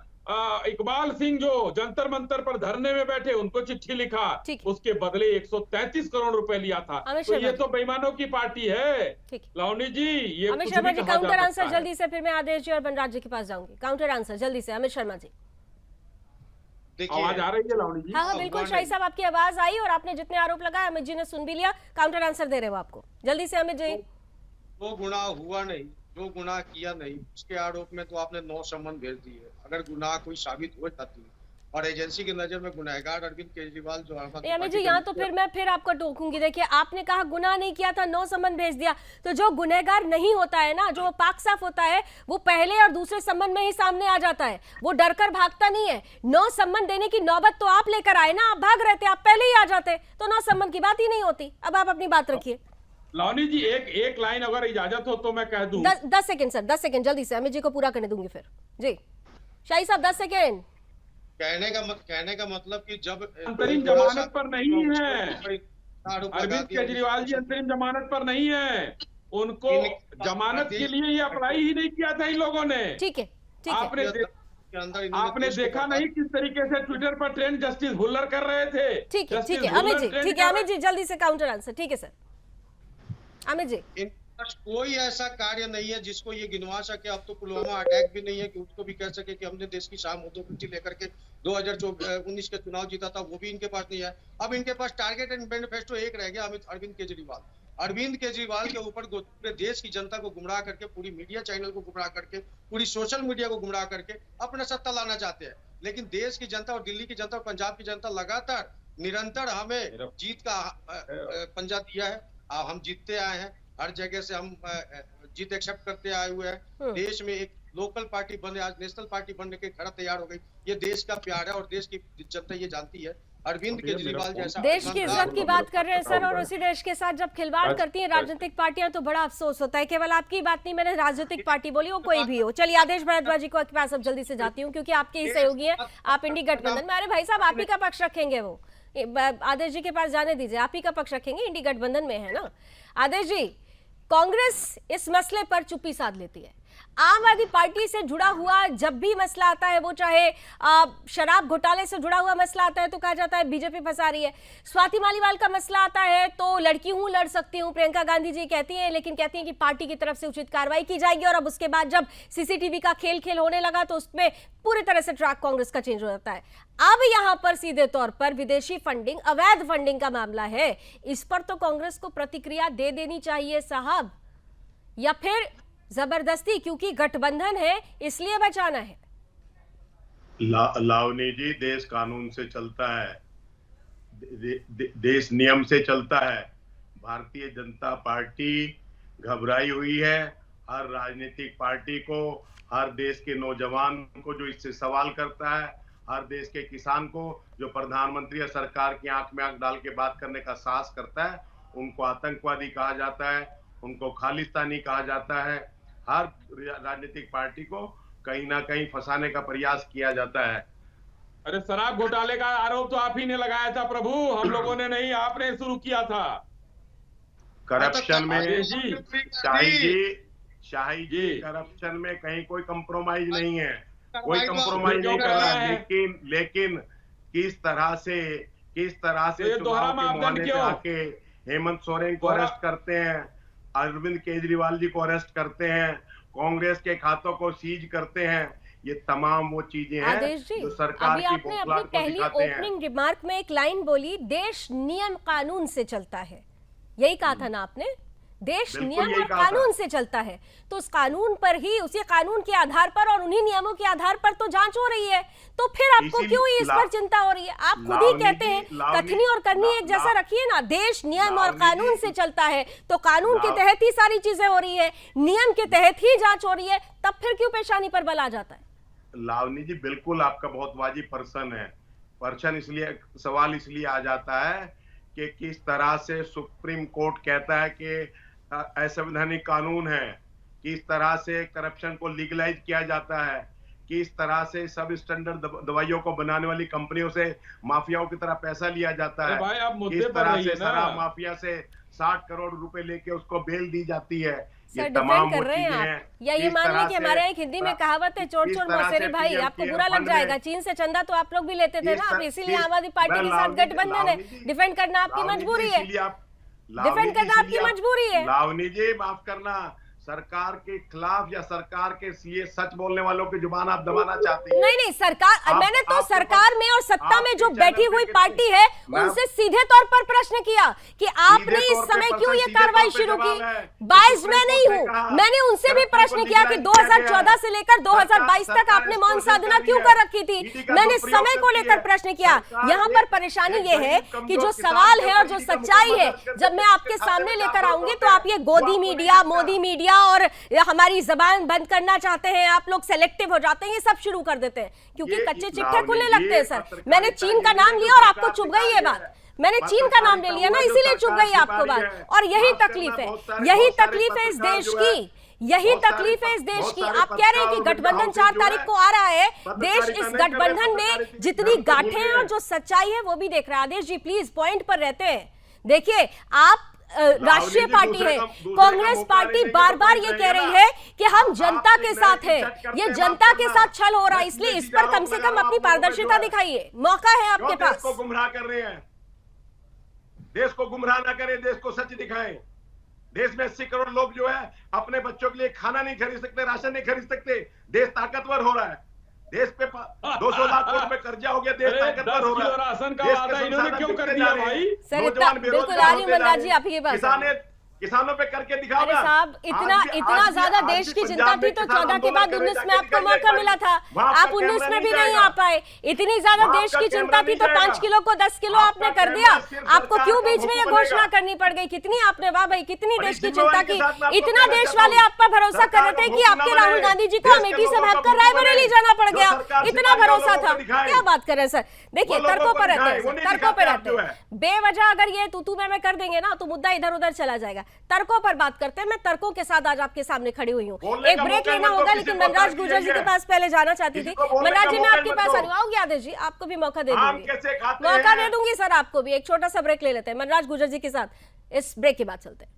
इकबाल सिंह जो जंतर मंतर पर धरने में बैठे, उनको चिट्ठी लिखा, उसके बदले 133 करोड़ रुपए लिया था। तो ये तो बेईमानों की पार्टी है लावनी जी। ये अमित शर्मा जी, काउंटर आंसर जल्दी से, फिर मैं आदेश जी और बनराज जी के पास जाऊंगी। काउंटर आंसर जल्दी से अमित शर्मा जी। आवाज आ रही है लावणी जी? हाँ बिल्कुल शाही साहब, आपकी आवाज आई और आपने जितने आरोप लगाए अमित जी ने सुन भी लिया। काउंटर आंसर दे रहे हो आपको, जल्दी से अमित जी। वो गुनाह हुआ नहीं, जो गुनाह किया नहीं उसके आरोप में तो आपने 9 सम्मन भेज दिए। अगर गुनाह कोई साबित हो जाती और एजेंसी की नजर में गुनहगार अरविंद केजरीवाल जो आम आदमी अमित पार्टी जी, के यहाँ तो मुखिया- फिर मैं फिर आपको टोकूंगी। देखिए, आपने कहा गुनाह नहीं किया था, 9 समन भेज दिया, तो जो गुनहगार नहीं होता है ना, जो पाक साफ होता है, वो पहले और दूसरे समन में ही सामने आ जाता है, वो डरकर भागता नहीं है। 9 समन देने की नौबत तो आप लेकर आए ना, आप भाग रहे थे, आप पहले ही आ जाते तो 9 समन की बात ही नहीं होती। अब आप अपनी बात रखिए। लावनी जी, एक लाइन अगर इजाजत हो तो मैं कह दूं। 10 सेकंड सर, 10 सेकंड जल्दी से, अमित जी को पूरा करने दूंगी फिर। जी शाही साहब, 10 सेकंड। कहने का मतलब कि जब अंतरिम जमानत पर नहीं है, आरोप लगा अरविंद दिया, केजरीवाल जी अंतरिम जमानत पर नहीं है, उनको जमानत के लिए ही अप्लाई ही नहीं किया था इन लोगों ने। ठीक है, ठीक है। आपने देखा नहीं किस तरीके से ट्विटर पर ट्रेंड जस्टिस भुल्लर कर रहे थे। ठीक है, जस्टिस ठीक है अमित जी, भुल्लर ठीक है अमित जी, जल्दी से काउंटर आंसर। ठीक है सर, अमित जी। इनके पास कोई ऐसा कार्य नहीं है जिसको ये गिनवा सके। अब तो पुलवामा अटैक भी नहीं है कि उसको भी कह सके कि हमने देश की शान मुद्दों लेकर के 2019 के चुनाव जीता था, वो भी इनके पास नहीं है। अब इनके पास टारगेट एंड मैनिफेस्टो एक रह गया, अरविंद केजरीवाल। अरविंद केजरीवाल के ऊपर पूरे देश की जनता को गुमराह करके, पूरी मीडिया चैनल को गुमराह करके, पूरी सोशल मीडिया को गुमराह करके अपना सत्ता लाना चाहते हैं। लेकिन देश की जनता और दिल्ली की जनता और पंजाब की जनता लगातार निरंतर हमें जीत का पंजा दिया है। हम जीतते आए हैं, हर जगह से हम जीत एक्सेप्ट करते आए हुए हैं। देश में एक लोकल पार्टी बने, आज नेशनल पार्टी बनने के खड़ा तैयार हो गई। ये देश का प्यार है और देश की जनता ये जानती है। अरविंद केजरीवाल जैसा देश की इज्जत की बात कर रहे हैं सर, और उसी देश के साथ जब खिलवाड़ करती हैं राजनीतिक पार्टियां तो बड़ा अफसोस होता है। केवल आपकी बात नहीं, मैंने राजनीतिक पार्टी बोली, वो कोई भी हो। चलिए आदेश भारद्वाज जी को पास अब जल्दी से जाती हूँ, क्योंकि आपके ही सहयोगी हैं, आप इंडी गठबंधन में। अरे भाई साहब, आप ही का पक्ष रखेंगे, वो आदेश जी के पास जाने दीजिए, आप ही का पक्ष रखेंगे, इंडी गठबंधन में है ना। आदेश जी, कांग्रेस इस मसले पर चुप्पी साध लेती है। आम आदमी पार्टी से जुड़ा हुआ जब भी मसला आता है, वो चाहे शराब घोटाले से जुड़ा हुआ मसला आता है तो कहा जाता है बीजेपी फंसा रही है। स्वाति मालीवाल का मसला आता है तो लड़की हूं, लड़ सकती हूं, प्रियंका गांधी जी कहती हैं, लेकिन कहती हैं कि पार्टी की तरफ से उचित कार्रवाई की जाएगी। और अब उसके बाद जब सीसीटीवी का खेल होने लगा तो उसमें पूरी तरह से ट्रैक कांग्रेस का चेंज हो जाता है। अब यहां पर सीधे तौर पर विदेशी फंडिंग, अवैध फंडिंग का मामला है। इस पर तो कांग्रेस को प्रतिक्रिया दे देनी चाहिए साहब, या फिर जबरदस्ती क्योंकि गठबंधन है इसलिए बचाना है। लावनी जी, देश कानून से चलता है, देश नियम से चलता है। भारतीय जनता पार्टी घबराई हुई है। हर राजनीतिक पार्टी को, हर देश के नौजवान को जो इससे सवाल करता है, हर देश के किसान को जो प्रधानमंत्री या सरकार की आंख में आंख डाल के बात करने का साहस करता है, उनको आतंकवादी कहा जाता है, उनको खालिस्तानी कहा जाता है। हर राजनीतिक पार्टी को कहीं ना कहीं फंसाने का प्रयास किया जाता है। अरे शराब घोटाले का आरोप तो आप ही ने लगाया था प्रभु, हम लोगों ने नहीं, आपने शुरू किया था। करप्शन में शाही जी, जी, करप्शन में कहीं कोई कंप्रोमाइज नहीं है, कोई कंप्रोमाइज नहीं कर रहा। लेकिन किस तरह से चुनाव के मुहाने पे आके हेमंत सोरेन को अरेस्ट करते हैं, अरविंद केजरीवाल जी को अरेस्ट करते हैं, कांग्रेस के खातों को सीज करते हैं। ये तमाम वो चीजें हैं जो सरकार की बौखलाहट को दिखाते हैं। ओपनिंग रिमार्क में एक लाइन बोली, देश नियम कानून से चलता है, यही कहा था ना आपने? देश नियम और कानून से चलता है, तो उस कानून पर ही, उसी कानून के आधार पर और उन्हीं नियमों के आधार पर तो जांच हो रही है। तो फिर आपको क्यों इस पर चिंता हो रही है? आप खुद ही कहते हैं कथनी और करनी एक जैसा रखिए ना। देश नियम और कानून से चलता है, तो कानून के तहत ही सारी चीजें हो रही है, नियम के तहत ही जांच हो रही है, तब फिर क्यों पेशानी पर बल आ जाता है? लावनी जी, बिल्कुल आपका बहुत वाजिब सवाल इसलिए आ जाता है कि किस तरह से सुप्रीम कोर्ट कहता है कि असंवैधानिक कानून है, किस तरह से करप्शन को लीगलाइज किया जाता है, किस तरह से सब स्टैंडर्ड दवाइयों को बनाने वाली कंपनियों से माफियाओं की तरह पैसा लिया जाता है, भाई आप मुद्दे किस पर तरह रहिए से ना। शराब माफिया से 60 करोड़ रुपए लेके उसको बेल दी जाती है। सर, डिफेंड कर रहे हैं आप, या ये मान लें कि हमारे एक हिंदी में कहावत है, चोर चोर मौसेरे भाई, आपको बुरा लग जाएगा। चीन से चंदा तो आप लोग भी लेते थे ना, आप इसीलिए आम आदमी पार्टी के साथ गठबंधन है। डिफेंड करना आपकी मजबूरी है, डिफेंड करना आपकी मजबूरी है। लावनी जी, माफ करना, सरकार के खिलाफ या सरकार के सीए सच बोलने वालों की जुबान आप दबाना चाहती हैं? नहीं सरकार, मैंने तो सरकार में और सत्ता में जो बैठी हुई पार्टी है उनसे सीधे तौर पर प्रश्न किया कि आपने इस समय क्यों ये कार्रवाई शुरू की। बायस मैं नहीं हूं, मैंने उनसे भी प्रश्न किया कि 2014 से लेकर 2022 तक आपने मौन साधना क्यों कर रखी थी। मैंने समय को लेकर प्रश्न किया। यहाँ पर परेशानी ये है कि जो सवाल है और जो सच्चाई है जब मैं आपके सामने लेकर आऊंगी तो आप ये गोदी मीडिया, मोदी मीडिया और हमारी जबान बंद करना चाहते हैं, आप लोग सेलेक्टिव हो जाते हैं, ये सब शुरू कर देते हैं क्योंकि कच्चे चिट्ठे खुलने लगते हैं। सर मैंने चीन का नाम लिया और आपको चुभ गई ये बात, मैंने चीन का नाम ले लिया ना, इसीलिए चुभ गई आपको बात। और यही तकलीफ है, यही तकलीफ है इस देश की, यही तकलीफ है इस देश की। आप कह रहे हैं कि गठबंधन 4 तारीख को आ रहा है, देश इस गठबंधन में जितनी गांठें हैं और जो सच्चाई है वो भी देख रहा है। आदेश जी प्लीज पॉइंट पर रहते हैं। देखिए आप राष्ट्रीय पार्टी है, कांग्रेस पार्टी बार बार ये कह रही है कि हम जनता के साथ है, ये जनता के साथ छल हो रहा है, इसलिए इस पर कम से कम अपनी पारदर्शिता दिखाइए, मौका है आपके पास। देश को गुमराह कर रहे हैं, देश को गुमराह ना करें, देश को सच दिखाएं। देश में 80 करोड़ लोग जो है अपने बच्चों के लिए खाना नहीं खरीद सकते, राशन नहीं खरीद सकते। देश ताकतवर हो रहा है, देश पे 200 लाख करोड़ में कर्जा हो गया, देश ताकतवर हो रहा है। राशन का वादा इन्होंने क्यों कर दिया भाई? सर बिल्कुल आ रही मंदा जी आप ये बात किसानों पे करके दिखाओ। अरे साहब इतना ज्यादा देश की चिंता थी तो 14 के बाद 19 में आपको मौका मिला था, आप 19 में भी नहीं आ पाए। इतनी ज्यादा देश की चिंता थी तो 5 किलो को 10 किलो आपने कर दिया, आपको क्यों बीच में ये घोषणा करनी पड़ गई? कितनी आपने, वाह भाई कितनी देश की चिंता की। इतना देश वाले आप पर भरोसा कर रहे थे कि आपके राहुल गांधी जी को अमेठी से भागकर रायबरेली जाना पड़ गया, इतना भरोसा था। क्या बात कर रहे हैं सर? देखिए तर्कों पर रहते हैं, तर्कों पर रहते हैं। बेवजह अगर ये तू मैं कर देंगे ना तो मुद्दा इधर उधर चला जाएगा। तर्कों पर बात करते हैं, मैं तर्कों के साथ आज आपके सामने खड़ी हुई हूँ। एक ब्रेक लेना होगा लेकिन मनराज गुर्जर जी के पास पहले जाना चाहती थी। मनराज जी मैं आपके पास आऊंगी, आदेश जी आपको भी मौका दे दूंगी, मौका दे दूंगी सर आपको भी। एक छोटा सा ब्रेक ले लेते हैं, मनराज गुर्जर जी के साथ इस ब्रेक के बाद चलते हैं।